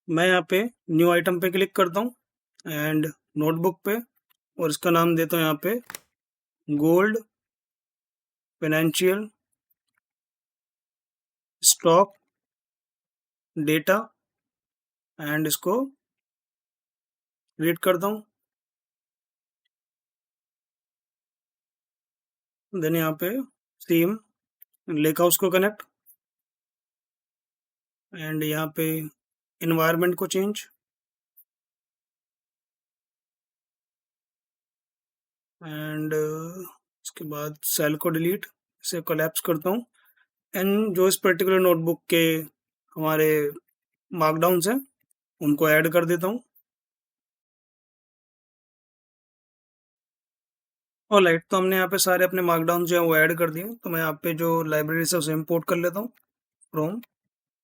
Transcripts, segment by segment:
मैं यहाँ पे न्यू आइटम पे क्लिक करता हूँ एंड नोटबुक पे, और इसका नाम देता हूँ यहाँ पे gold financial stock data, and इसको रीड करता हूँ। देन यहाँ पे सेम लेक हाउस को कनेक्ट, एंड यहाँ पे इन्वायरमेंट को चेंज, एंड इसके बाद सेल को डिलीट, इसे कोलैप्स करता हूँ, एंड जो इस पर्टिकुलर नोटबुक के हमारे मार्कडाउन्स हैं उनको ऐड कर देता हूँ। और लाइट तो हमने यहाँ पे सारे अपने मार्कडाउन जो है वो ऐड कर दिए, तो मैं यहाँ पे जो लाइब्रेरी से उसे इम्पोर्ट कर लेता हूँ from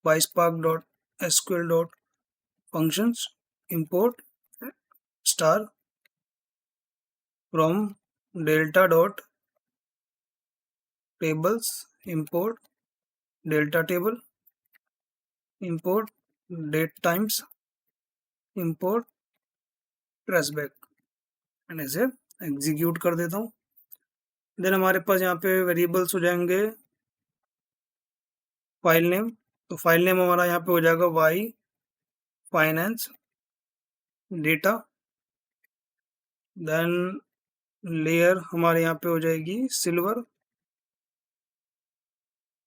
PySpark.sql.functions import star from delta.tables import delta table import date times import traceback, and ऐसे एग्जीक्यूट कर देता हूँ। देन हमारे पास यहाँ पे वेरिएबल्स हो जाएंगे फाइल नेम, तो फाइल नेम हमारा यहाँ पे हो जाएगा y finance data. Then layer हमारे यहाँ पे हो जाएगी सिल्वर,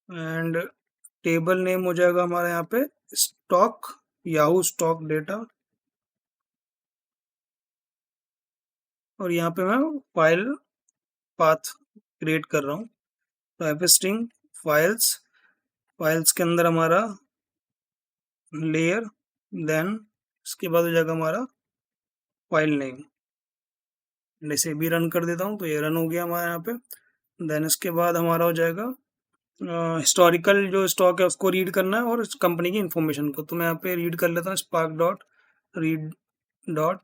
एंड टेबल नेम हो जाएगा हमारे यहाँ पे स्टॉक याहू स्टॉक डेटा, और यहाँ पे मैं फाइल पाथ क्रिएट कर रहा हूँ, तो एफ स्ट्रिंग फाइल्स, फाइल्स के अंदर हमारा लेयर, देन इसके बाद हो जाएगा हमारा फाइल नेम, इसे भी रन कर देता हूँ, तो ये रन हो गया हमारे यहाँ पे। देन इसके बाद हमारा हो जाएगा हिस्टोरिकल जो स्टॉक है उसको रीड करना है, और कंपनी की इंफॉर्मेशन को, तो मैं यहाँ पे रीड कर लेता हूँ spark dot read dot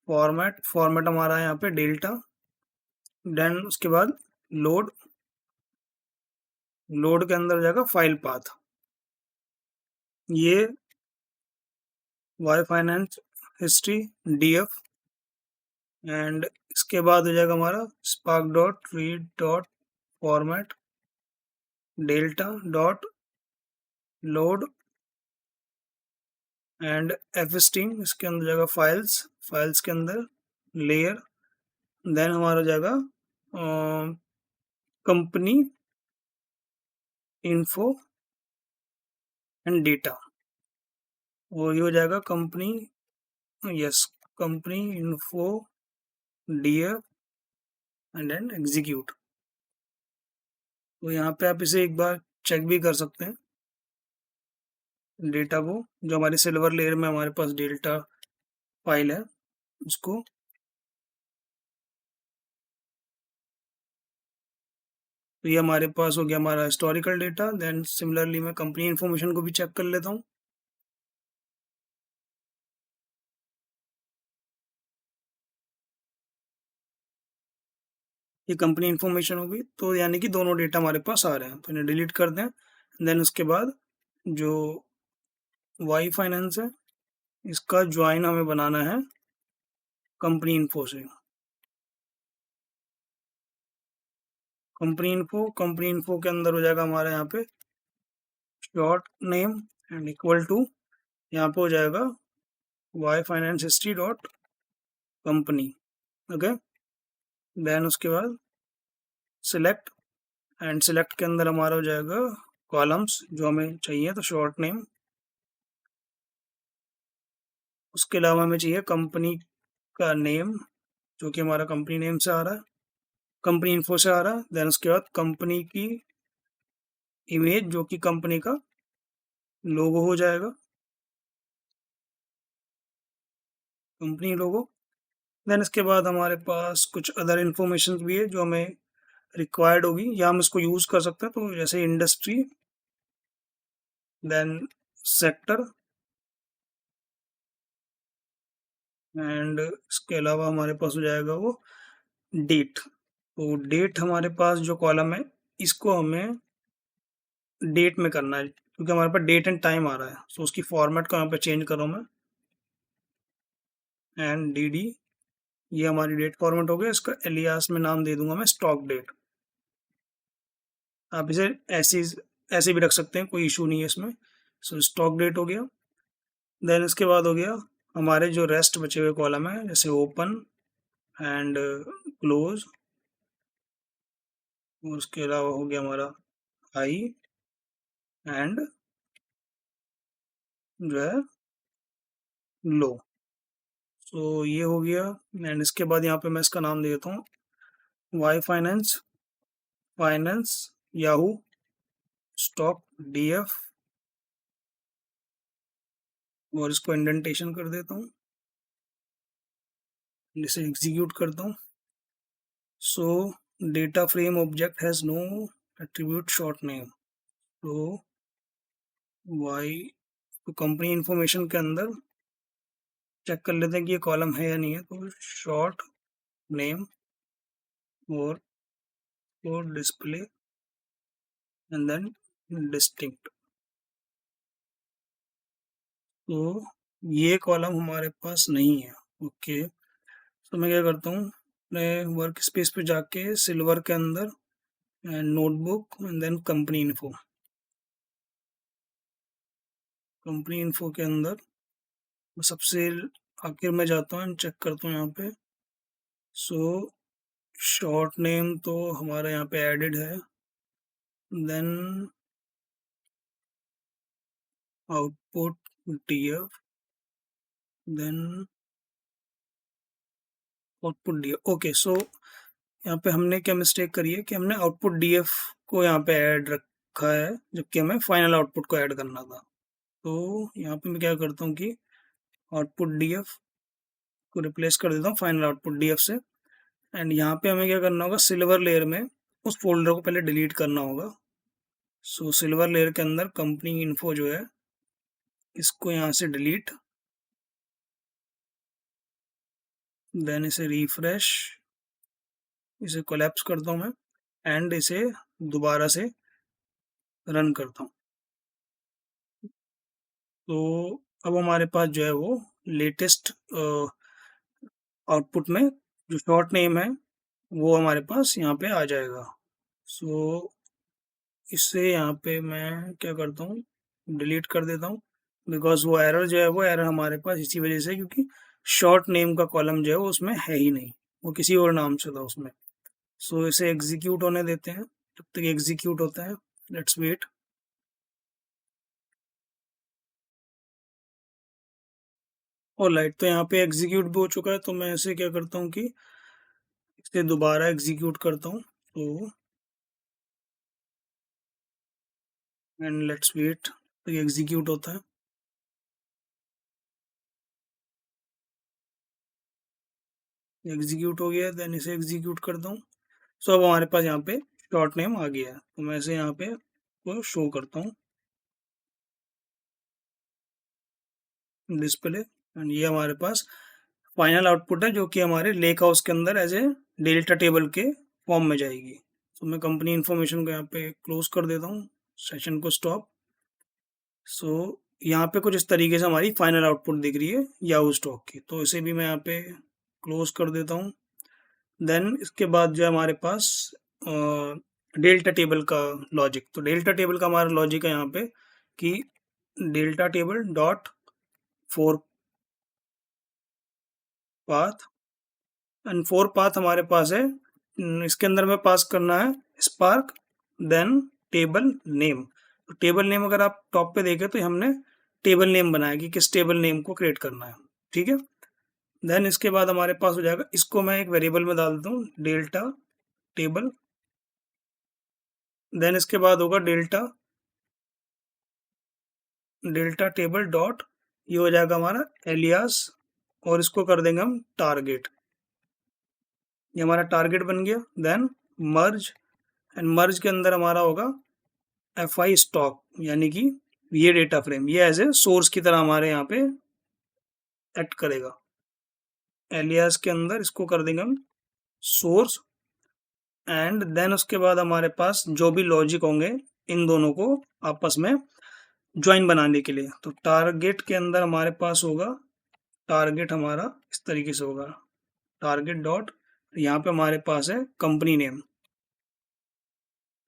format, format हमारा यहाँ पे डेल्टा। देन उसके बाद लोड, लोड के अंदर हो जाएगा फाइल पाथ, ये Y finance history DF, and इसके बाद हो जाएगा हमारा spark dot read dot format delta dot load and F string, इसके अंदर जाएगा फाइल्स, फाइल्स के अंदर लेयर, देन हमारा हो जाएगा कंपनी इन्फो एंड डेटा, वो ये हो जाएगा company, yes company info DF and then execute. तो यहाँ पे आप इसे एक बार चेक भी कर सकते हैं डेटा को, जो हमारे सिल्वर लेयर में हमारे पास डेल्टा फाइल है उसको। तो ये हमारे पास हो गया हमारा हिस्टोरिकल डेटा। देन सिमिलरली मैं कंपनी इन्फॉर्मेशन को भी चेक कर लेता हूँ। ये कंपनी इन्फॉर्मेशन होगी, तो यानी कि दोनों डेटा हमारे पास आ रहे हैं, तो इन्हें डिलीट कर दें। देन उसके बाद जो वाई फाइनेंस है इसका ज्वाइन हमें बनाना है कंपनी इन्फो से। कंपनी इन्फो के अंदर हो जाएगा हमारा यहाँ पे short name and equal to, यहाँ पे हो जाएगा Y finance history dot company. Okay, then उसके बाद सिलेक्ट, एंड सिलेक्ट के अंदर हमारा हो जाएगा कॉलम्स जो हमें चाहिए, तो शॉर्ट नेम, उसके अलावा हमें चाहिए कंपनी का नेम जो कि हमारा कंपनी नेम से आ रहा है, कंपनी इन्फो से आ रहा है। देन उसके बाद कंपनी की इमेज जो कि कंपनी का लोगो हो जाएगा, कंपनी लोगो। देन इसके बाद हमारे पास कुछ अदर इन्फॉर्मेशन भी है जो हमें रिक्वायर्ड होगी या हम इसको यूज कर सकते हैं, तो जैसे इंडस्ट्री, देन सेक्टर, एंड इसके अलावा हमारे पास हो जाएगा वो डेट। तो डेट हमारे पास जो कॉलम है इसको हमें डेट में करना है, क्योंकि हमारे पास डेट एंड टाइम आ रहा है, सो उसकी फॉर्मेट को यहाँ पे चेंज कर रहा हूँ मैं, एंड डी डी, ये हमारी डेट फॉर्मेट हो गया। इसका एलियास में नाम दे दूंगा मैं स्टॉक डेट। आप इसे ऐसे भी रख सकते हैं, कोई इशू नहीं है इसमें। सो स्टॉक डेट हो गया। देन इसके बाद हो गया हमारे जो रेस्ट बचे हुए कॉलम है, जैसे ओपन एंड क्लोज, और उसके अलावा हो गया हमारा हाई एंड जो है लो। सो ये हो गया। एंड इसके बाद यहाँ पे मैं इसका नाम दे देता हूँ Y finance, finance Yahoo stock DF, और इसको इंडेंटेशन कर देता हूँ, इसे एग्जीक्यूट करता हूँ। So data frame object has no attribute short name. तो वाई, तो कंपनी इंफॉर्मेशन के अंदर चेक कर लेते हैं कि ये कॉलम है या नहीं है। तो शॉर्ट नेम और डिस्प्ले एंड देन डिस्टिंक्ट। तो ये कॉलम हमारे पास नहीं है। ओके, तो मैं क्या करता हूँ, अपने वर्क स्पेस पे जाके सिल्वर के अंदर notebook and then company info, company info के अंदर सबसे आखिर में जाता हूँ एंड चेक करता हूँ यहाँ पे। सो शॉर्ट नेम तो हमारा यहाँ पे एडेड है, then output DF, then output DF. Okay, so यहाँ पे हमने क्या मिस्टेक करी है कि हमने आउटपुट डीएफ को यहाँ पे ऐड रखा है, जबकि हमें फाइनल आउटपुट को ऐड करना था। तो यहाँ पे मैं क्या करता हूँ कि आउटपुट डीएफ को रिप्लेस कर देता हूँ फाइनल आउटपुट डीएफ से। एंड यहाँ पे हमें क्या करना होगा, सिल्वर लेयर में उस फोल्डर को पहले डिलीट करना होगा। सो सिल्वर लेयर के अंदर कंपनी इन्फो जो है, इसको यहाँ से डिलीट, देन इसे रिफ्रेश, इसे कोलैप्स करता हूँ मैं, एंड इसे दोबारा से रन करता हूँ। तो अब हमारे पास जो है वो लेटेस्ट आउटपुट में जो शॉर्ट नेम है वो हमारे पास यहाँ पे आ जाएगा। सो इससे यहाँ पे मैं क्या करता हूँ, डिलीट कर देता हूँ, बिकॉज वो एरर जो है वो एरर हमारे पास इसी वजह से, क्योंकि शॉर्ट नेम का कॉलम जो है वो उसमें है ही नहीं, वो किसी और नाम से था उसमें। सो इसे एग्जीक्यूट होने देते हैं। जब तक एग्जीक्यूट होता है, लेट्स वेट। ऑलराइट, तो यहाँ पे एग्जीक्यूट भी हो चुका है। तो मैं इसे क्या करता हूँ कि इसे दोबारा एग्जीक्यूट करता हूँ। तो एंड लेट्स वेट, तो ये एग्जीक्यूट होता है। एग्जीक्यूट हो गया, देन इसे एग्जीक्यूट करता हूँ। सो अब हमारे पास यहाँ पे शॉर्ट नेम आ गया है। तो मैं इसे यहाँ पे को शो करता हूँ, डिस्प्ले, एंड ये हमारे पास फाइनल आउटपुट है, जो कि हमारे लेक हाउस के अंदर एज ए डेल्टा टेबल के फॉर्म में जाएगी। तो मैं कंपनी इंफॉर्मेशन को यहाँ पे क्लोज कर देता हूँ, सेशन को स्टॉप। सो यहाँ पे कुछ इस तरीके से हमारी फाइनल आउटपुट दिख रही है याहू स्टॉक की। तो इसे भी मैं यहाँ पे क्लोज कर देता हूँ। देन इसके बाद जो है हमारे पास डेल्टा टेबल का लॉजिक। तो डेल्टा टेबल का हमारा लॉजिक है यहाँ पे कि delta table dot four path, and four path हमारे पास है। इसके अंदर में पास करना है स्पार्क, देन टेबल नेम। तो टेबल नेम अगर आप टॉप पे देखें तो हमने टेबल नेम बनाया कि किस टेबल नेम को क्रिएट करना है, ठीक है। देन इसके बाद हमारे पास हो जाएगा, इसको मैं एक वेरिएबल में डाल देता हूँ, डेल्टा टेबल। देन इसके बाद होगा डेल्टा टेबल डॉट, ये हो जाएगा हमारा एलियास, और इसको कर देंगे हम टारगेट। ये हमारा टारगेट बन गया। देन मर्ज, एंड मर्ज के अंदर हमारा होगा एफ आई स्टॉक, यानी कि ये डेटा फ्रेम ये एज ए सोर्स की तरह हमारे यहाँ पे एक्ट करेगा। एलियास के अंदर इसको कर देंगे हम सोर्स, एंड देन उसके बाद हमारे पास जो भी लॉजिक होंगे इन दोनों को आपस में ज्वाइन बनाने के लिए। तो टारगेट के अंदर हमारे पास होगा, टारगेट हमारा इस तरीके से होगा, टारगेट डॉट, यहाँ पे हमारे पास है कंपनी नेम,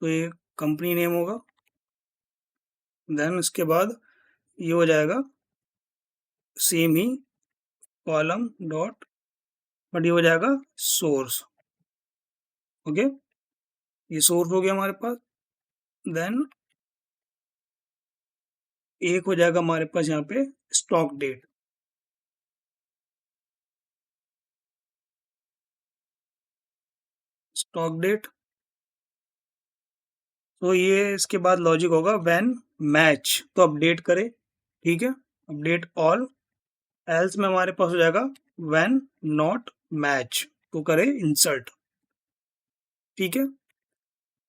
तो ये कंपनी नेम होगा। देन उसके बाद ये हो जाएगा same he column dot, but ये हो जाएगा सोर्स। ओके, ये सोर्स हो गया हमारे पास। देन एक हो जाएगा हमारे पास यहाँ पे स्टॉक डेट, स्टॉक डेट। तो ये इसके बाद लॉजिक होगा व्हेन मैच, तो अपडेट करे, ठीक है, अपडेट ऑल। एल्स में हमारे पास हो जाएगा व्हेन नॉट मैच, तो करे इंसर्ट, ठीक है,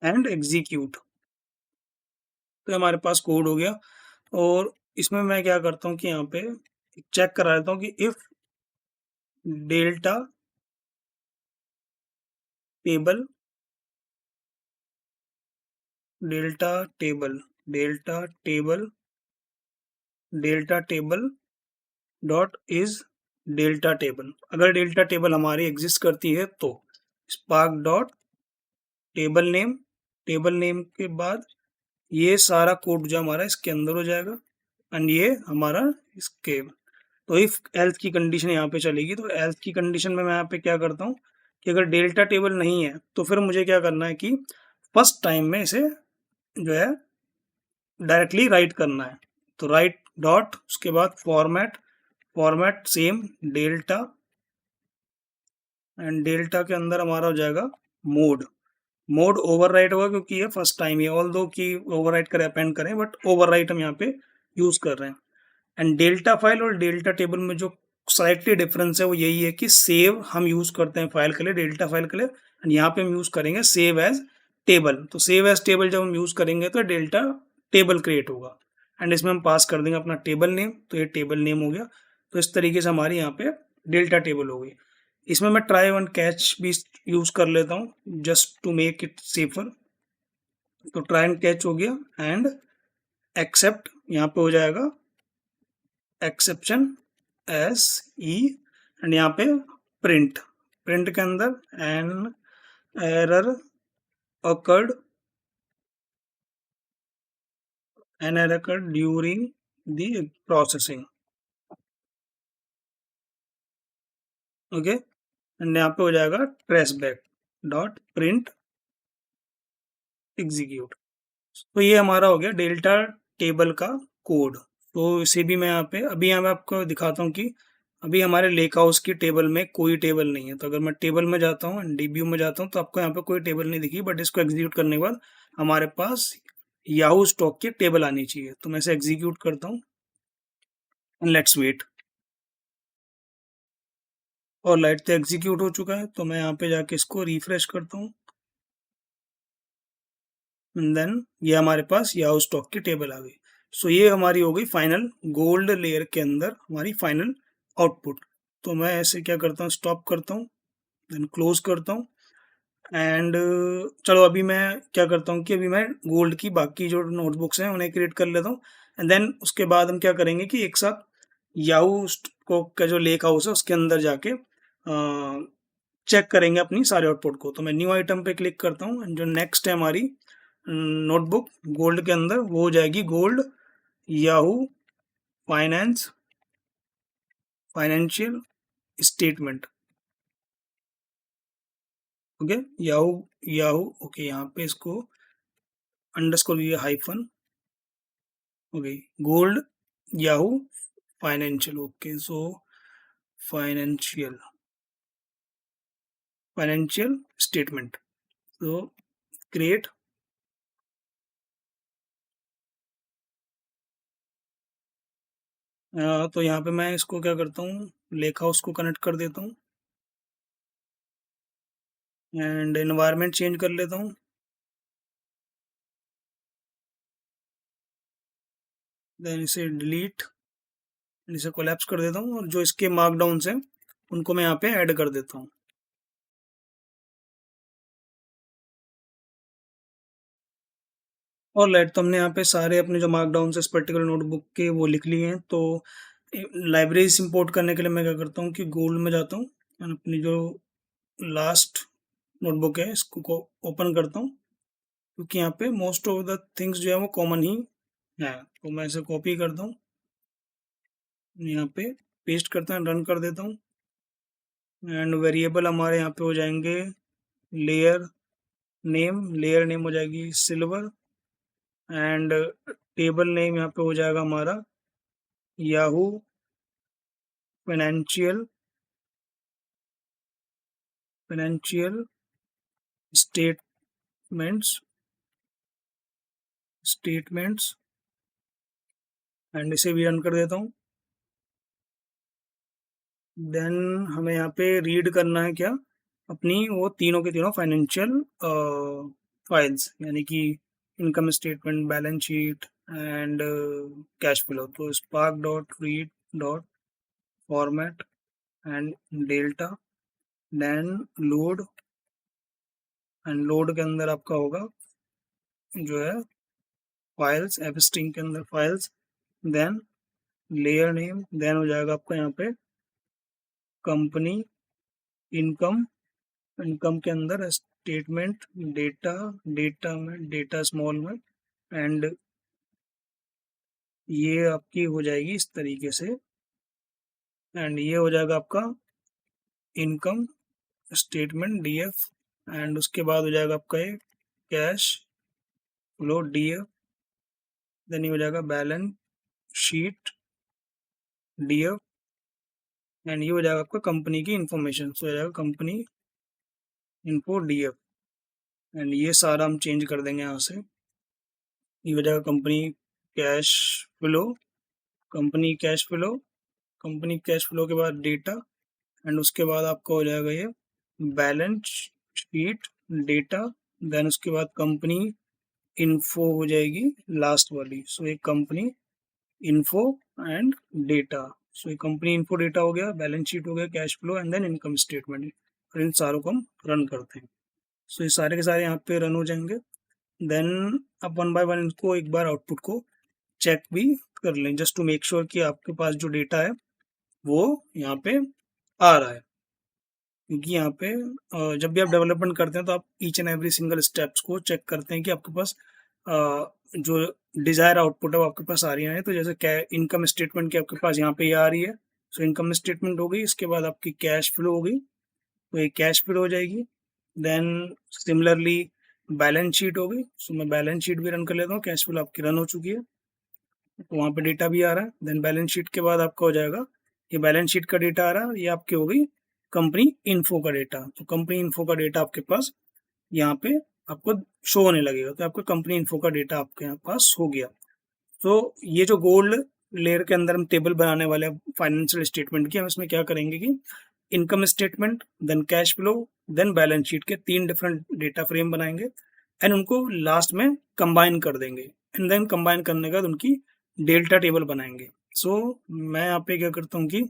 एंड एग्जीक्यूट। तो हमारे पास कोड हो गया। और इसमें मैं क्या करता हूँ कि यहाँ पे चेक करा लेता हूँ कि if delta table, delta table, delta table, delta table dot is delta table, अगर डेल्टा टेबल हमारी एग्जिस्ट करती है तो Spark dot table name, table name के बाद ये सारा कोड जो हमारा इसके अंदर हो जाएगा, एंड ये हमारा इसके। तो इफ एल्स की कंडीशन यहाँ पे चलेगी, तो एल्स की कंडीशन में मैं यहाँ पे क्या करता हूँ कि अगर डेल्टा टेबल नहीं है तो फिर मुझे क्या करना है कि फर्स्ट टाइम में इसे जो है डायरेक्टली राइट करना है। तो राइट डॉट, उसके बाद format, format same delta, and delta के अंदर हमारा हो जाएगा मोड, मोड ओवरराइट होगा क्योंकि ये फर्स्ट टाइम है, ऑल दो की ओवरराइट करें अपेंड करें, बट ओवरराइट हम यहाँ पे यूज कर रहे हैं। एंड डेल्टा फाइल और डेल्टा टेबल में जो स्लाइटली डिफरेंस है वो यही है कि सेव हम यूज करते हैं फाइल के लिए, डेल्टा फाइल के लिए, एंड यहाँ पे हम यूज करेंगे सेव एज टेबल। तो सेव एज टेबल जब हम यूज करेंगे तो डेल्टा टेबल क्रिएट होगा, एंड इसमें हम पास कर देंगे अपना टेबल नेम, तो ये टेबल नेम हो गया। तो इस तरीके से हमारी यहाँ पे डेल्टा टेबल हो गई। इसमें मैं ट्राई वन कैच भी यूज कर लेता हूँ just to make it safer. तो ट्राई एंड कैच हो गया, एंड एक्सेप्ट यहाँ पे हो जाएगा एक्सेप्शन एस ई, एंड यहाँ पे प्रिंट, प्रिंट के अंदर an error occurred, an error occurred during the processing. Okay, and यहाँ पे हो जाएगा trace back dot print execute. तो ये हमारा हो गया डेल्टा टेबल का कोड। तो इसे भी मैं यहाँ पे अभी यहाँ मैं आपको दिखाता हूँ कि अभी हमारे लेक हाउस की टेबल में कोई टेबल नहीं है। तो अगर मैं टेबल में जाता हूँ, डीबीयू में जाता हूँ, तो आपको यहाँ पे कोई टेबल नहीं दिखी, बट इसको एग्जीक्यूट करने के बाद हमारे पास याहू स्टॉक की टेबल आनी चाहिए। तो मैं इसे एग्जीक्यूट करता हूँ, एंड लेट्स वेट। और लाइट तो एग्जीक्यूट हो चुका है, तो मैं यहाँ पे जाके इसको रिफ्रेश करता हूँ, एंड देन ये हमारे पास याहू स्टॉक की टेबल आ गई। सो ये हमारी हो गई फाइनल गोल्ड लेयर के अंदर हमारी फाइनल आउटपुट। तो मैं ऐसे क्या करता हूँ, स्टॉप करता हूँ, देन क्लोज करता हूँ, एंड चलो अभी मैं क्या करता हूँ कि अभी मैं गोल्ड की बाकी जो नोटबुक्स हैं उन्हें क्रिएट कर लेता हूँ, एंड देन उसके बाद हम क्या करेंगे कि एक साथ याहू को का जो लेक हाउस है उसके अंदर जाके चेक करेंगे अपनी सारे आउटपुट को। तो मैं न्यू आइटम पे क्लिक करता हूँ, एंड जो नेक्स्ट है हमारी नोटबुक गोल्ड के अंदर वो हो जाएगी gold Yahoo finance, financial statement. Okay, Yahoo, Yahoo, okay, यहाँ पे इसको अंडरस्कोर भी हाइफन हो गई, gold Yahoo financial. Okay, so financial, financial statement, तो क्रिएट। तो यहाँ पे मैं इसको क्या करता हूँ, लेक हाउस को कनेक्ट कर देता हूँ, एंड एनवायरनमेंट चेंज कर लेता हूँ, देन इसे डिलीट, इसे कोलैप्स कर देता हूँ, और जो इसके मार्कडाउन हैं उनको मैं यहाँ पे ऐड कर देता हूँ। और लेट तो हमने यहाँ पे सारे अपने जो मार्कडाउन इस पर्टिकुलर नोटबुक के वो लिख लिए हैं। तो लाइब्रेरी इंपोर्ट करने के लिए मैं क्या करता हूँ कि गोल्ड में जाता हूँ और अपनी जो लास्ट नोटबुक है इसको को ओपन करता हूँ, क्योंकि यहाँ पे मोस्ट ऑफ द थिंग्स जो है वो कॉमन ही है। तो मैं इसे कॉपी करता हूँ, यहाँ पे पेस्ट करता हूँ, रन कर देता हूँ। एंड वेरिएबल हमारे यहाँ पे हो जाएंगे लेयर लेयर नेम हो जाएगी सिल्वर। एंड टेबल नेम यहाँ पे हो जाएगा हमारा Yahoo financial financial statements statements. And इसे भी रन कर देता हूँ। देन हमें यहाँ पे रीड करना है क्या, अपनी वो तीनों के तीनों फाइनेंशियल फाइल्स, यानी कि income statement, balance sheet and cash flow. तो Spark dot read dot format and delta, then load. And load के अंदर आपका होगा जो है फाइल्स, एफ स्ट्रिंग के अंदर files, then layer name, then हो जाएगा आपका यहाँ पे कंपनी इनकम, इनकम के अंदर स्टेटमेंट डेटा, डेटा में डेटा स्मॉल में। एंड ये आपकी हो जाएगी इस तरीके से। एंड ये हो जाएगा आपका इनकम स्टेटमेंट डीएफ। एंड उसके बाद हो जाएगा आपका ये कैश फ्लो डीएफ। देन ये हो जाएगा बैलेंस शीट डीएफ। एंड ये हो जाएगा आपका कंपनी की इंफॉर्मेशन, तो हो जाएगा कंपनी इन्फो डीएफ। एंड ये सारा हम चेंज कर देंगे यहाँ से। ये हो जाएगा company cash flow, company cash flow, company cash flow के बाद डेटा। एंड उसके बाद आपका हो जाएगा ये बैलेंस शीट डेटा। देन उसके बाद कंपनी इन्फो हो जाएगी लास्ट वाली। सो एक कंपनी इन्फो एंड डेटा। सो ये कंपनी इन्फो डेटा हो गया, बैलेंस शीट हो गया, cash flow and then income statement. और इन सारों को हम रन करते हैं। सो ये सारे के सारे यहाँ पे रन हो जाएंगे। देन आप वन बाय वन इनको एक बार आउटपुट को चेक भी कर लें, जस्ट टू मेक श्योर कि आपके पास जो डेटा है वो यहाँ पे आ रहा है। क्योंकि यहाँ पे जब भी आप डेवलपमेंट करते हैं तो आप each and every single steps को चेक करते हैं कि आपके पास जो डिजायर आउटपुट है वो आपके पास आ रही है। तो जैसे क्या इनकम स्टेटमेंट की आपके पास यहाँ पे ये आ रही है। सो इनकम स्टेटमेंट हो गई, इसके बाद आपकी कैश फ्लो हो गई, तो ये कैश फ्लो हो जाएगी। देन सिमिलरली बैलेंस शीट हो गई। सो मैं बैलेंस शीट भी रन कर लेता हूँ, कैश फ्लो आपकी रन हो चुकी है, तो वहाँ पे डेटा भी आ रहा है। देन बैलेंस शीट के बाद आपका हो जाएगा ये बैलेंस शीट का डेटा आ रहा है, ये आपकी हो गई कंपनी इन्फो का डेटा। तो कंपनी इन्फो का डेटा आपके पास यहाँ पे आपको शो होने लगेगा, तो आपका कंपनी इन्फो का डेटा आपके यहाँ पास हो गया। तो ये जो गोल्ड लेयर के अंदर हम टेबल बनाने वाले हैं फाइनेंशियल स्टेटमेंट की, हम इसमें क्या करेंगे कि income statement, then cash flow, then balance sheet के 3 डिफरेंट डेटा फ्रेम बनाएंगे एंड उनको लास्ट में कंबाइन कर देंगे। एंड देन कंबाइन करने के बाद उनकी डेल्टा टेबल बनाएंगे। सो मैं यहाँ पे क्या करता हूँ कि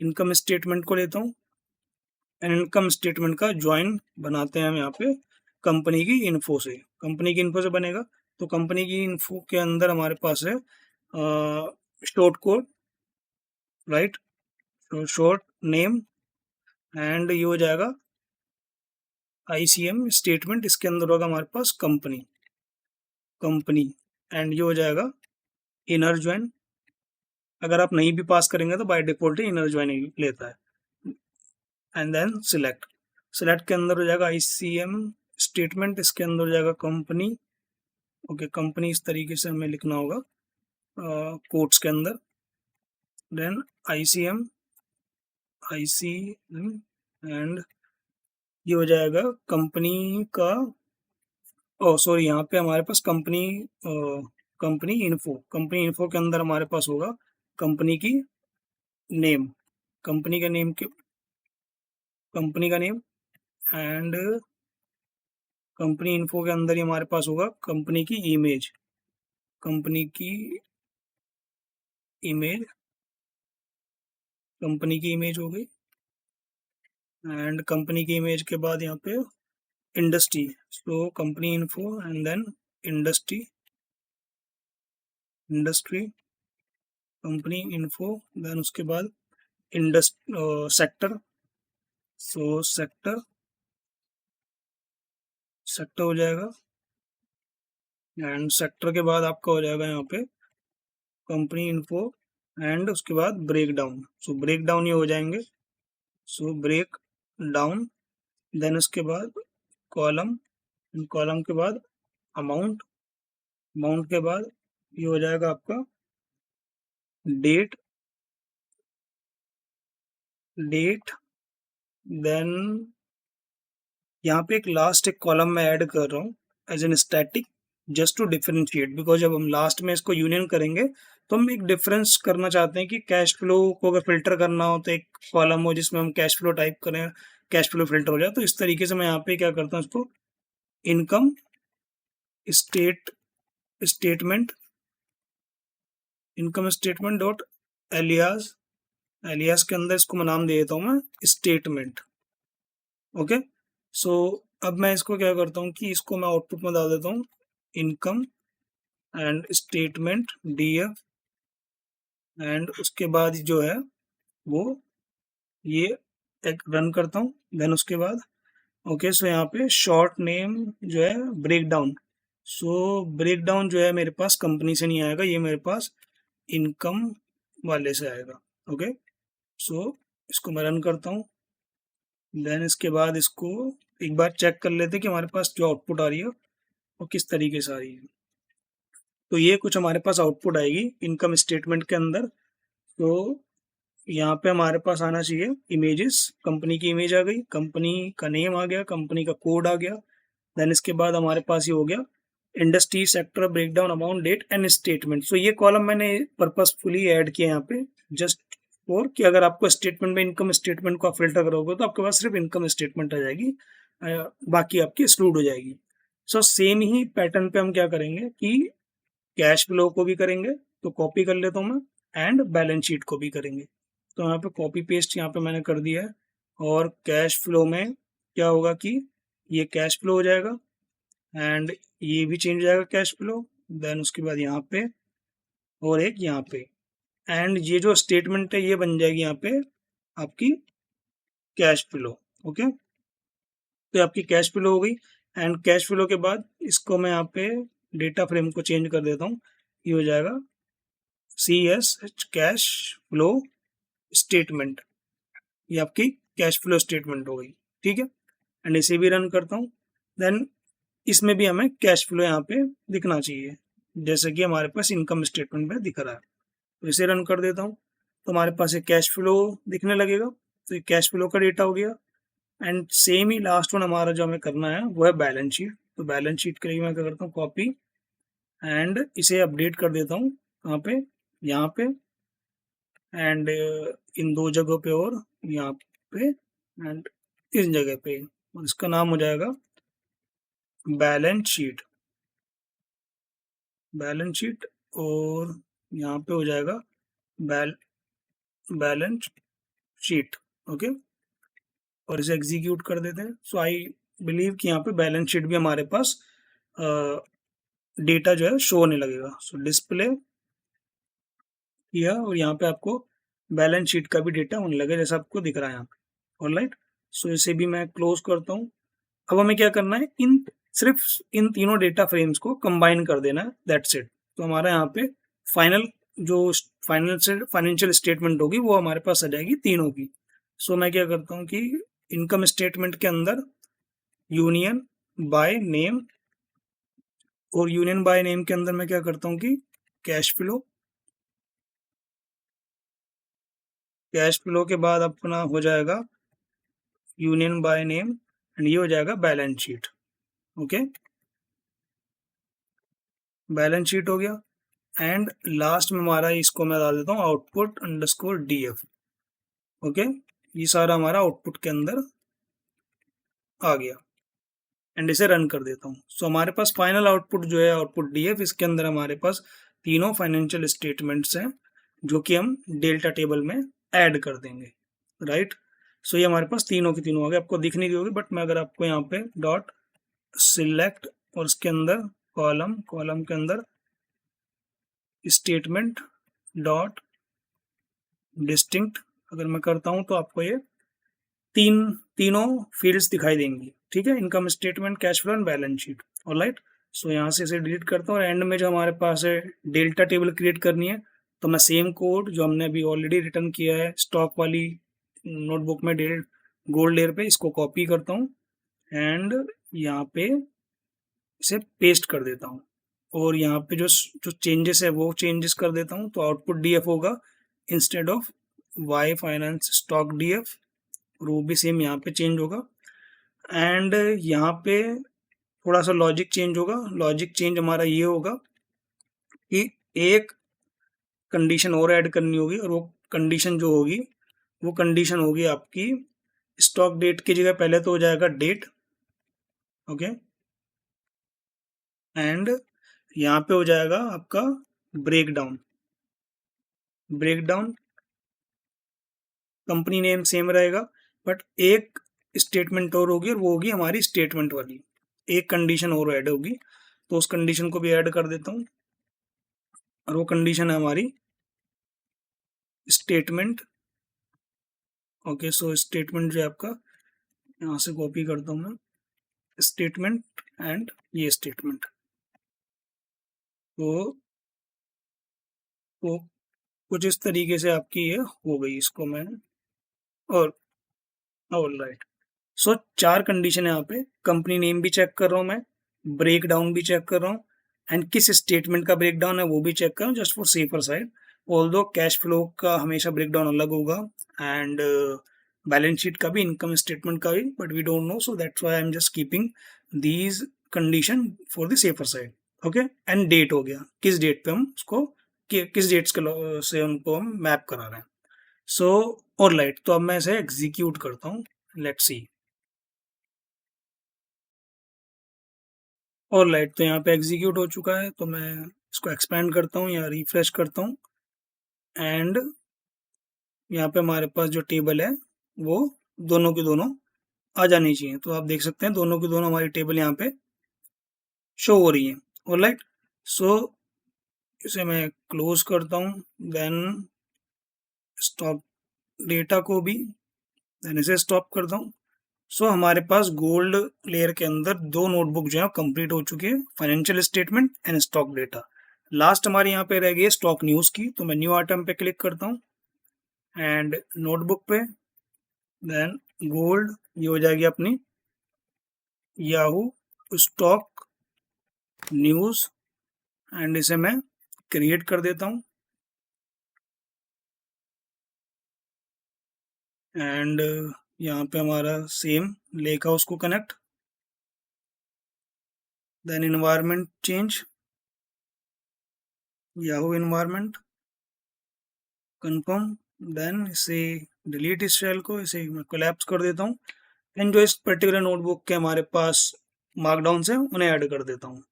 इनकम स्टेटमेंट को लेता हूँ एंड इनकम स्टेटमेंट का ज्वाइन बनाते हैं हम यहाँ पे कंपनी की इन्फो से। कंपनी की इन्फो से बनेगा, तो कंपनी की इन्फो के अंदर हमारे पास है शॉर्ट कोड, राइट, तो शॉर्ट नेम। एंड ये हो जाएगा आईसीएम स्टेटमेंट, इसके अंदर होगा हमारे पास कंपनी कंपनी। एंड ये हो जाएगा इनर ज्वाइन। अगर आप नहीं भी पास करेंगे तो by default he inner join लेता है। एंड देन सिलेक्ट, सिलेक्ट के अंदर हो जाएगा आईसीएम स्टेटमेंट, इसके अंदर हो जाएगा कंपनी। ओके, कंपनी इस तरीके से हमें लिखना होगा कोट्स के अंदर। देन आईसीएम आईसीएम एंड ये हो जाएगा कंपनी का, ओ सॉरी, यहाँ पे हमारे पास कंपनी कंपनी इन्फो के अंदर हमारे पास होगा कंपनी की नेम, कंपनी के नेम के कंपनी का नेम। एंड कंपनी इन्फो के अंदर ही हमारे पास होगा कंपनी की इमेज, कंपनी की इमेज, कंपनी की इमेज हो गई। एंड कंपनी की इमेज के बाद यहाँ पे industry, so company info and then industry. Industry, company info, then उसके बाद सेक्टर, सो सेक्टर हो जाएगा, एंड सेक्टर के बाद आपका हो जाएगा यहाँ पे कंपनी इन्फो, एंड उसके बाद break down. So break down ये हो जाएंगे, सो ब्रेक डाउन, देन उसके बाद कॉलम, कॉलम के बाद अमाउंट, अमाउंट के बाद ये हो जाएगा आपका डेट, डेट, देन यहाँ पे एक लास्ट एक कॉलम में ऐड कर रहा हूँ as an static, just to differentiate, because जब हम लास्ट में इसको यूनियन करेंगे तो हम एक डिफरेंस करना चाहते हैं कि कैश फ्लो को अगर फिल्टर करना हो तो एक कॉलम हो जिसमें हम कैश फ्लो टाइप करें, कैश फ्लो फिल्टर हो जाए। तो इस तरीके से मैं यहाँ पे क्या करता हूँ, इसको income statement, income statement dot alias, alias के अंदर इसको मैं नाम दे देता हूँ मैं स्टेटमेंट। ओके, सो अब मैं इसको क्या करता हूँ कि इसको मैं आउटपुट में डाल देता हूँ income and statement DF, and उसके बाद जो है वो ये एक रन करता हूँ, देन उसके बाद ओके। सो यहाँ पे शॉर्ट नेम जो है break down, so break down जो है मेरे पास कंपनी से नहीं आएगा, ये मेरे पास इनकम वाले से आएगा। ओके, सो इसको मैं रन करता हूँ, देन इसके बाद इसको एक बार चेक कर लेते हैं कि हमारे पास जो आउटपुट आ रही है वो किस तरीके से आ रही है। तो ये कुछ हमारे पास आउटपुट आएगी इनकम स्टेटमेंट के अंदर। तो यहाँ पे हमारे पास आना चाहिए इमेजेस, कंपनी की इमेज आ गई, कंपनी का नेम आ गया, कंपनी का कोड आ गया, देन इसके बाद हमारे पास ये हो गया industry, sector, breakdown, amount, date and statement. So ये कॉलम मैंने पर्पसफुली ऐड किया यहाँ पे जस्ट फॉर कि अगर आपको स्टेटमेंट में इनकम स्टेटमेंट को आप फिल्टर करोगे तो आपके पास सिर्फ इनकम स्टेटमेंट आ जाएगी, बाकी आपकी एक्सक्लूड हो जाएगी। सो सेम ही पैटर्न पे हम क्या करेंगे कि कैश फ्लो को भी करेंगे, तो कॉपी कर लेता हूँ मैं, एंड बैलेंस शीट को भी करेंगे। तो यहाँ पे कॉपी पेस्ट यहाँ पे मैंने कर दिया है, और कैश फ्लो में क्या होगा कि ये कैश फ्लो हो जाएगा, एंड ये भी चेंज हो जाएगा कैश फ्लो, देन उसके बाद यहाँ पे और एक यहाँ पे, एंड ये जो स्टेटमेंट है ये बन जाएगी यहाँ पे आपकी कैश फ्लो। ओके, तो आपकी कैश फ्लो हो गई, एंड कैश फ्लो के बाद इसको मैं यहाँ पे डेटा फ्रेम को चेंज कर देता हूँ, ये हो जाएगा CS कैश फ्लो स्टेटमेंट, ये आपकी कैश फ्लो स्टेटमेंट हो गई। ठीक है, एंड इसे भी रन करता हूँ, देन इसमें भी हमें कैश फ्लो यहाँ पे दिखना चाहिए जैसे कि हमारे पास इनकम स्टेटमेंट में दिख रहा है। तो इसे रन कर देता हूँ, तो हमारे पास एक कैश फ्लो दिखने लगेगा, तो ये कैश फ्लो का डेटा हो गया। And same he last one हमारा जो हमें करना है वो है बैलेंस शीट। तो बैलेंस शीट के लिए मैं क्या करता हूँ, कॉपी एंड इसे अपडेट कर देता हूँ कहाँ पे, यहाँ पे, एंड इन दो जगहों पे और यहाँ पे एंड इस जगह पे, और इसका नाम हो जाएगा बैलेंस शीट, बैलेंस शीट, और यहाँ पे हो जाएगा बैलेंस शीट। ओके, और इसे एग्जीक्यूट कर देते हैं। सो आई बिलीव कि यहाँ पे बैलेंस शीट भी हमारे पास डेटा जो है शो होने लगेगा। सो डिस्प्ले किया, और यहाँ पे आपको बैलेंस शीट का भी डेटा होने लगे जैसा आपको दिख रहा है यहाँ पे। ऑलराइट, सो इसे भी मैं क्लोज करता हूँ। अब हमें क्या करना है, सिर्फ इन तीनों डेटा फ्रेम्स को कंबाइन कर देना है, दैट्स इट। तो हमारा यहाँ पे फाइनल जो फाइनेंशियल स्टेटमेंट होगी वो हमारे पास आ जाएगी तीनों की। सो मैं क्या करता हूँ कि इनकम स्टेटमेंट के अंदर यूनियन बाय नेम, और यूनियन बाय नेम के अंदर मैं क्या करता हूँ कि कैश फ्लो, कैश फ्लो के बाद अपना हो जाएगा यूनियन बाय नेम, एंड ये हो जाएगा balance sheet. Okay, balance sheet हो गया, एंड लास्ट में हमारा इसको मैं डाल देता हूँ आउटपुट अंडरस्कोर DF। ओके, ये सारा हमारा आउटपुट के अंदर आ गया, एंड इसे रन कर देता हूँ। सो हमारे पास फाइनल आउटपुट जो है आउटपुट DF, इसके अंदर हमारे पास तीनों फाइनेंशियल स्टेटमेंट्स हैं जो कि हम डेल्टा टेबल में ऐड कर देंगे। राइट, सो ये हमारे पास तीनों की तीनों आ गए, आपको दिख नहीं रही होगी बट मैं अगर आपको यहाँ पे डॉट सिलेक्ट और इसके अंदर कॉलम, कॉलम के अंदर स्टेटमेंट डॉट डिस्टिंक्ट अगर मैं करता हूँ तो आपको ये तीनों फील्ड्स दिखाई देंगी, ठीक है, income statement, cash flow and balance sheet. Alright, so यहाँ से इसे डिलीट करता हूँ और एंड में जो हमारे पास है डेल्टा टेबल क्रिएट करनी है, तो मैं सेम कोड जो हमने अभी ऑलरेडी रिटर्न किया है स्टॉक वाली नोटबुक में गोल्ड लेयर पे, इसको कॉपी करता हूँ एंड यहाँ पे इसे पेस्ट कर देता हूँ और यहाँ पे जो जो चेंजेस है वो चेंजेस कर देता हूँ, तो आउटपुट डीएफ होगा instead of Y finance stock DF, और वो भी सेम यहाँ पे चेंज होगा। एंड यहाँ पे थोड़ा सा लॉजिक चेंज होगा। लॉजिक चेंज हमारा ये होगा कि एक कंडीशन और ऐड करनी होगी, और वो कंडीशन जो होगी वो कंडीशन होगी आपकी स्टॉक डेट की जगह पहले तो हो जाएगा डेट, ओके, एंड यहाँ पे हो जाएगा आपका breakdown. Breakdown company name same रहेगा, बट एक स्टेटमेंट और होगी और वो होगी हमारी स्टेटमेंट वाली, एक कंडीशन और ऐड होगी, तो उस कंडीशन को भी ऐड कर देता हूँ और वो कंडीशन है हमारी स्टेटमेंट। ओके, सो स्टेटमेंट जो है आपका, यहाँ से कॉपी करता हूँ मैं स्टेटमेंट एंड ये स्टेटमेंट, तो कुछ इस तरीके से आपकी ये हो गई। इसको मैं और ऑल राइट, सो 4 कंडीशन है यहाँ पे। कंपनी नेम भी चेक कर रहा हूँ मैं, ब्रेक डाउन भी चेक कर रहा हूँ, एंड किस स्टेटमेंट का ब्रेक डाउन है वो भी चेक कर रहा हूँ, just for safer side. Although cash flow का हमेशा ब्रेक डाउन अलग होगा एंड बैलेंस शीट का भी, इनकम स्टेटमेंट का भी, but we don't know, so that's why I am just keeping these condition for the safer side. Okay, and date हो गया, किस डेट पे हम उसको किस डेट्स के से उनको हम मैप करा रहे हैं। सो और लाइट, तो अब मैं इसे एग्जीक्यूट करता हूँ, लेट्स सी। और लाइट, तो यहाँ पे एग्जीक्यूट हो चुका है, तो मैं इसको एक्सपेंड करता हूँ या रिफ्रेश करता हूँ एंड यहाँ पे हमारे पास जो टेबल है वो दोनों की दोनों आ जानी चाहिए। तो आप देख सकते हैं दोनों की दोनों हमारी टेबल यहाँ पे शो हो रही है। और लाइट, सो इसे मैं क्लोज करता हूँ, देन स्टॉप डेटा को भी, देन इसे स्टॉप करता हूँ। सो हमारे पास गोल्ड लेयर के अंदर 2 नोटबुक जो है कंप्लीट हो चुकी है, financial statement and stock data. Last हमारे यहाँ पे रह गई है स्टॉक न्यूज़ की, तो मैं न्यू आइटम पे क्लिक करता हूँ एंड नोटबुक पे, देन गोल्ड, ये हो जाएगी अपनी याहू स्टॉक न्यूज़, एंड इसे मैं क्रिएट कर देता हूँ एंड यहाँ पे हमारा सेम लेक हाउस को connect, then environment change, Yahoo environment confirm, then इसे डिलीट, इस शेल को इसे मैं कोलैप्स कर देता हूँ एंड जो इस पर्टिकुलर नोटबुक के हमारे पास मार्कडाउन है उन्हें ऐड कर देता हूँ।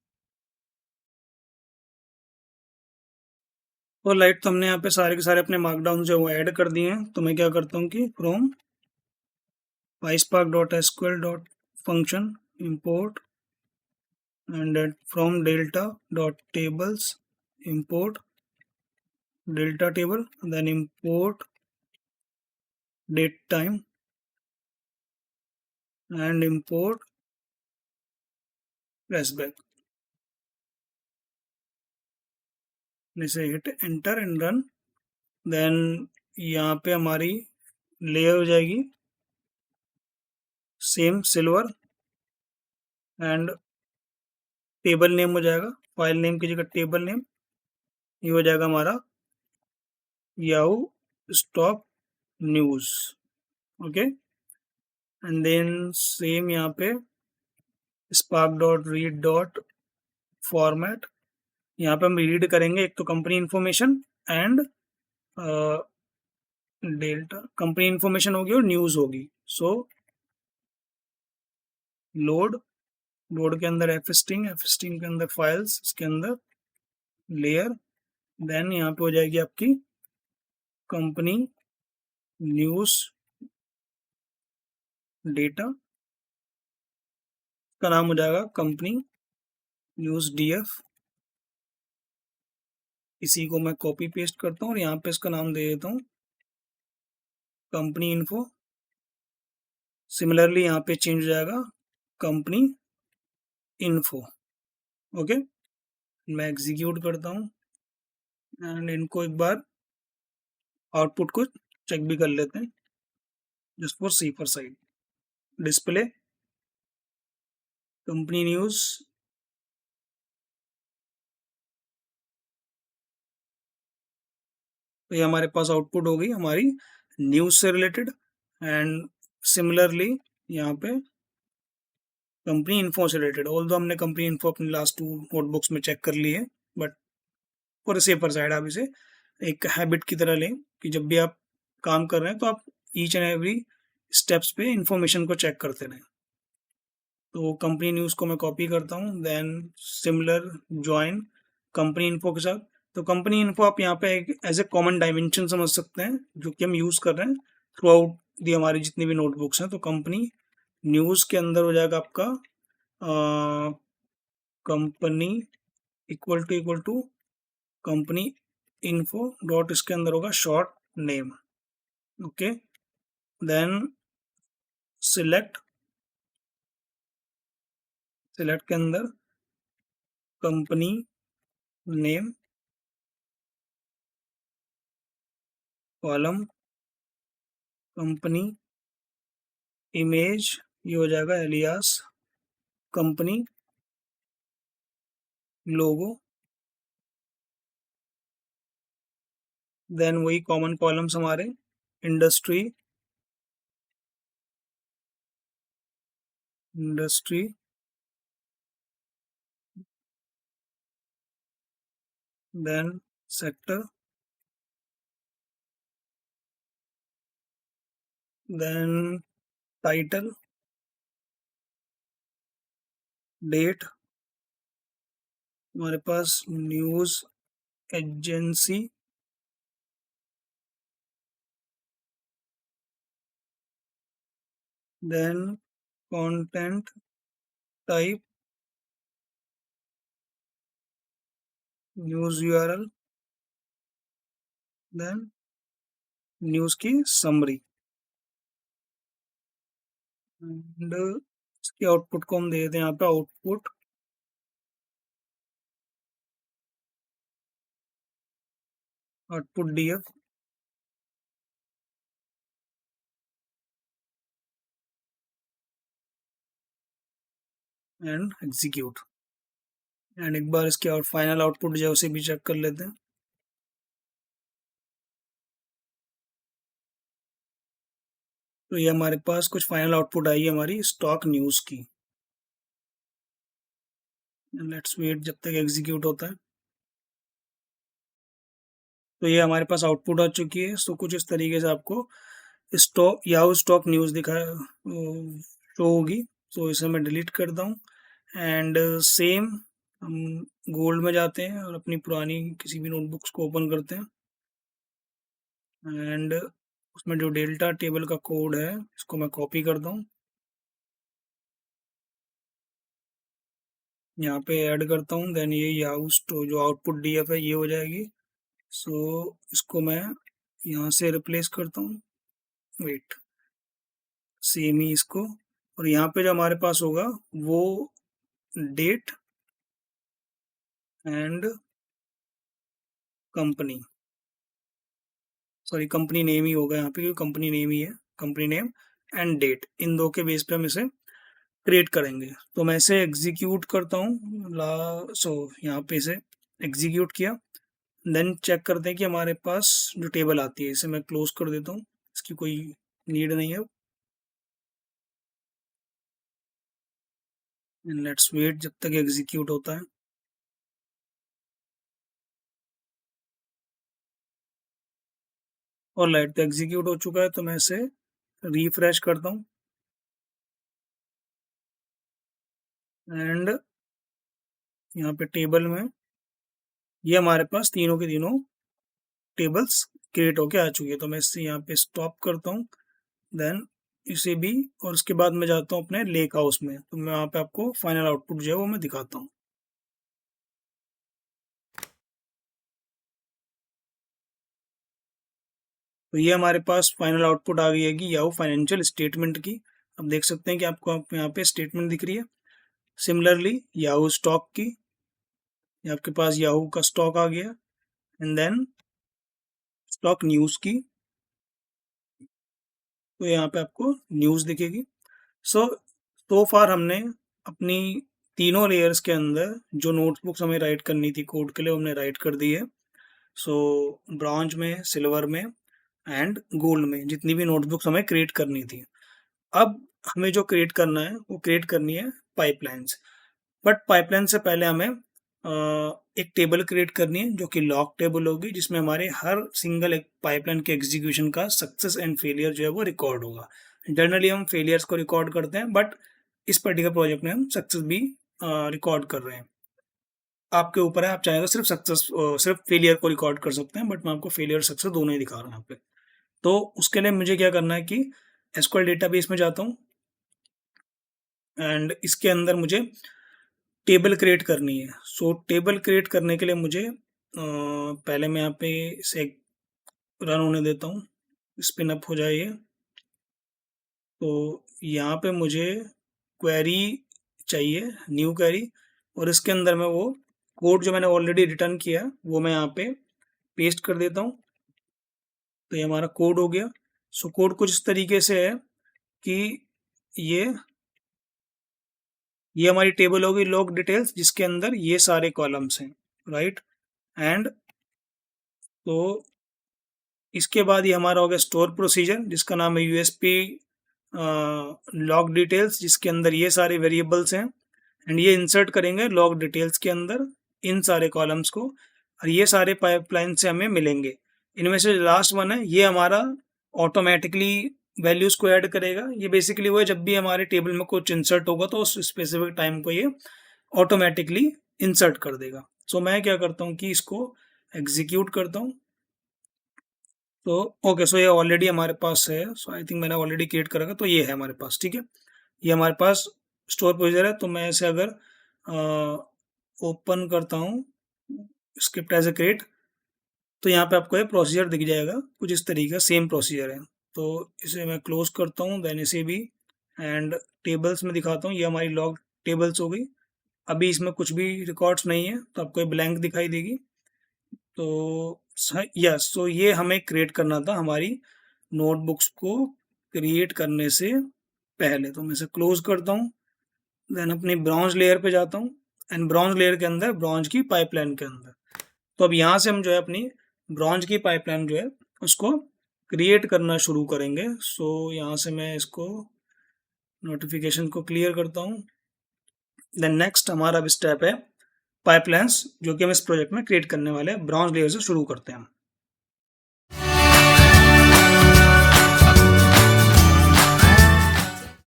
और लाइट, तो हमने यहाँ पे सारे के सारे अपने मार्कडाउन जो है वो ऐड कर दिए हैं, तो मैं क्या करता हूँ कि from PySpark.sql dot function import and from delta.tables import delta table, then import date time and import flashback. इसे hit enter and run, then यहाँ पे हमारी लेयर हो जाएगी same silver and table name हो जाएगा, फाइल नेम की जगह टेबल नेम, ये हो जाएगा हमारा Yahoo stock news. Okay, and then same यहाँ पे spark.read.format, यहाँ पे हम रीड करेंगे एक तो company information and delta, company information होगी और न्यूज़ होगी। सो लोड, लोड के अंदर एफ स्ट्रिंग के अंदर फाइल्स, इसके अंदर लेयर, देन यहाँ पे हो जाएगी आपकी कंपनी न्यूज़ डेटा, का नाम हो जाएगा कंपनी न्यूज़ डीएफ, इसी को मैं कॉपी पेस्ट करता हूँ और यहाँ पे इसका नाम दे देता हूँ कंपनी इन्फो। सिमिलरली यहाँ पे चेंज हो जाएगा कंपनी इन्फो। ओके, मैं एग्जीक्यूट करता हूँ एंड इनको एक बार आउटपुट को चेक भी कर लेते हैं just for safer side. Display company news, तो ये हमारे पास आउटपुट हो गई हमारी न्यूज़ से रिलेटेड। एंड सिमिलरली यहाँ पे कंपनी इन्फो से रिलेटेड, ऑल दो हमने कंपनी इन्फो अपने लास्ट 2 नोटबुक्स में चेक कर ली है, बट फॉर सेफर साइड आप इसे एक हैबिट की तरह लें कि जब भी आप काम कर रहे हैं तो आप ईच एंड एवरी स्टेप्स पे इंफॉर्मेशन को चेक करते रहें। तो कंपनी न्यूज़ को मैं कॉपी करता हूँ, then similar join company info के साथ। तो कंपनी इन्फो आप यहाँ पे एक एज ए कॉमन डायमेंशन समझ सकते हैं जो कि हम यूज़ कर रहे हैं थ्रू आउट दी हमारी जितनी भी नोटबुक्स हैं। तो कंपनी न्यूज़ के अंदर हो जाएगा आपका company equal to company info dot, इसके अंदर होगा short name. Okay, then select के अंदर company name column company image, ये हो जाएगा एलियास कंपनी लोगो। देन वही कॉमन कॉलम्स हमारे industry then sector, then title, date हमारे पास news agency, then content type news URL, then news की समरी। एंड इसके आउटपुट को हम दे देते हैं यहाँ पे output DF and execute. And एक बार इसके और फाइनल आउटपुट जो है उसे भी चेक कर लेते हैं। तो ये हमारे पास कुछ फाइनल आउटपुट आई है हमारी स्टॉक न्यूज़ की। लेट्स वेट जब तक एग्जीक्यूट होता है। तो ये हमारे पास आउटपुट आ चुकी है। सो कुछ इस तरीके से आपको स्टॉक याहू स्टॉक न्यूज़ दिखा शो होगी। तो इसे मैं डिलीट करता हूँ एंड सेम हम गोल्ड में जाते हैं और अपनी पुरानी किसी भी नोटबुक्स को ओपन करते हैं एंड उसमें जो डेल्टा टेबल का कोड है इसको मैं कॉपी करता हूँ, यहाँ पे ऐड करता हूँ। देन ये याहू जो आउटपुट डीएफ है ये हो जाएगी। सो इसको मैं यहाँ से रिप्लेस करता हूँ, वेट सेम ही इसको। और यहाँ पे जो हमारे पास होगा वो date and company, sorry company name ही होगा यहाँ पे क्योंकि कंपनी नेम ही है। कंपनी नेम एंड डेट, इन दो के बेस पे हम इसे क्रिएट करेंगे। तो मैं इसे एग्जीक्यूट करता हूँ यहाँ पे इसे एग्जीक्यूट किया। देन चेक करते हैं कि हमारे पास जो टेबल आती है, इसे मैं क्लोज कर देता हूँ, इसकी कोई नीड नहीं है। लेट्स वेट जब तक एग्जीक्यूट होता है। और लाइट तो एग्जीक्यूट हो चुका है, तो मैं इसे रिफ्रेश करता हूँ एंड यहाँ पे टेबल में ये हमारे पास तीनों के तीनों टेबल्स क्रिएट होके आ चुकी है। तो मैं इससे यहाँ पे स्टॉप करता हूँ, देन इसे भी, और उसके बाद मैं जाता हूँ अपने लेक हाउस में। तो मैं वहाँ पे आपको फाइनल आउटपुट जो है वो मैं दिखाता हूँ। तो ये हमारे पास फाइनल आउटपुट आ गई है कि याहू फाइनेंशियल स्टेटमेंट की। अब देख सकते हैं कि आपको यहाँ पे स्टेटमेंट दिख रही है। सिमिलरली याहू स्टॉक की, ये आपके पास याहू का स्टॉक आ गया। एंड देन स्टॉक न्यूज़ की, तो यहाँ पे आपको न्यूज़ दिखेगी। सो फार हमने अपनी तीनों लेयर्स के अंदर जो नोटबुक्स हमें राइट करनी थी कोड के लिए, हमने राइट कर दी है। सो ब्रॉन्ज में, सिल्वर में एंड गोल्ड में जितनी भी नोटबुक्स हमें क्रिएट करनी थी। अब हमें जो क्रिएट करना है वो क्रिएट करनी है पाइपलाइंस। बट पाइपलाइन से पहले हमें एक टेबल क्रिएट करनी है जो कि लॉग टेबल होगी, जिसमें हमारे हर सिंगल एक पाइपलाइन के एग्जीक्यूशन का सक्सेस एंड फेलियर जो है वो रिकॉर्ड होगा। जनरली हम फेलियर्स को रिकॉर्ड करते हैं, बट इस पर्टिकुलर प्रोजेक्ट में हम सक्सेस भी रिकॉर्ड कर रहे हैं। आपके ऊपर है, आप चाहें तो सिर्फ सक्सेस सिर्फ फेलियर को रिकॉर्ड कर सकते हैं, बट मैं आपको फेलियर सक्सेस दोनों ही दिखा रहा हूँ यहाँ पे। तो उसके लिए मुझे क्या करना है कि एसक्यूएल डेटाबेस में जाता हूँ एंड इसके अंदर मुझे टेबल क्रिएट करनी है। सो टेबल क्रिएट करने के लिए मुझे पहले मैं यहाँ पे इसे रन होने देता हूँ, स्पिन अप हो जाए ये। तो यहाँ पे मुझे क्वेरी चाहिए, न्यू क्वेरी, और इसके अंदर मैं वो कोड जो मैंने ऑलरेडी रिटर्न किया है वो मैं यहाँ पे पेस्ट कर देता हूँ। तो ये हमारा कोड हो गया। सो कोड कुछ इस तरीके से है कि ये हमारी टेबल होगी लॉग डिटेल्स, जिसके अंदर ये सारे कॉलम्स हैं, राइट। एंड तो इसके बाद ये हमारा हो गया स्टोर प्रोसीजर, जिसका नाम है यूएसपी लॉग डिटेल्स, जिसके अंदर ये सारे वेरिएबल्स हैं। एंड ये इंसर्ट करेंगे लॉग डिटेल्स के अंदर इन सारे कॉलम्स को, और ये सारे पाइपलाइन से हमें मिलेंगे। इनमें से लास्ट वन है, ये हमारा ऑटोमेटिकली वैल्यूज को ऐड करेगा। ये बेसिकली वो है, जब भी हमारे टेबल में कुछ इंसर्ट होगा तो उस स्पेसिफिक टाइम को ये ऑटोमेटिकली इंसर्ट कर देगा। सो मैं क्या करता हूँ कि इसको एग्जीक्यूट करता हूँ। तो ओके, सो ये ऑलरेडी हमारे पास है। सो आई थिंक मैंने ऑलरेडी क्रिएट करा था, तो ये है हमारे पास, ठीक है। ये हमारे पास स्टोर प्रोसीजर है। तो मैं इसे अगर ओपन करता हूँ स्क्रिप्ट एज ए क्रिएट, तो यहाँ पे आपको ये प्रोसीजर दिख जाएगा, कुछ इस तरीके का सेम प्रोसीजर है। तो इसे मैं क्लोज करता हूँ, देन इसे भी, एंड टेबल्स में दिखाता हूँ। ये हमारी लॉग टेबल्स हो गई। अभी इसमें कुछ भी रिकॉर्ड्स नहीं है, तो आपको ये ब्लैंक दिखाई देगी। तो यस, तो ये हमें क्रिएट करना था हमारी नोटबुक्स को क्रिएट करने से पहले। तो मैं इसे क्लोज करता हूँ, देन अपनी ब्रॉन्ज लेयर पे जाता हूँ, एंड ब्रॉन्ज लेयर के अंदर ब्रॉन्ज की पाइपलाइन के अंदर। तो अब यहाँ से हम जो है अपनी ब्रॉन्ज की पाइपलाइन जो है उसको क्रिएट करना शुरू करेंगे। सो यहाँ से मैं इसको नोटिफिकेशन को क्लियर करता हूँ। देन नेक्स्ट हमारा अब स्टेप है पाइपलाइंस, जो कि हम इस प्रोजेक्ट में क्रिएट करने वाले हैं। ब्रॉन्ज लेयर से शुरू करते हैं हम।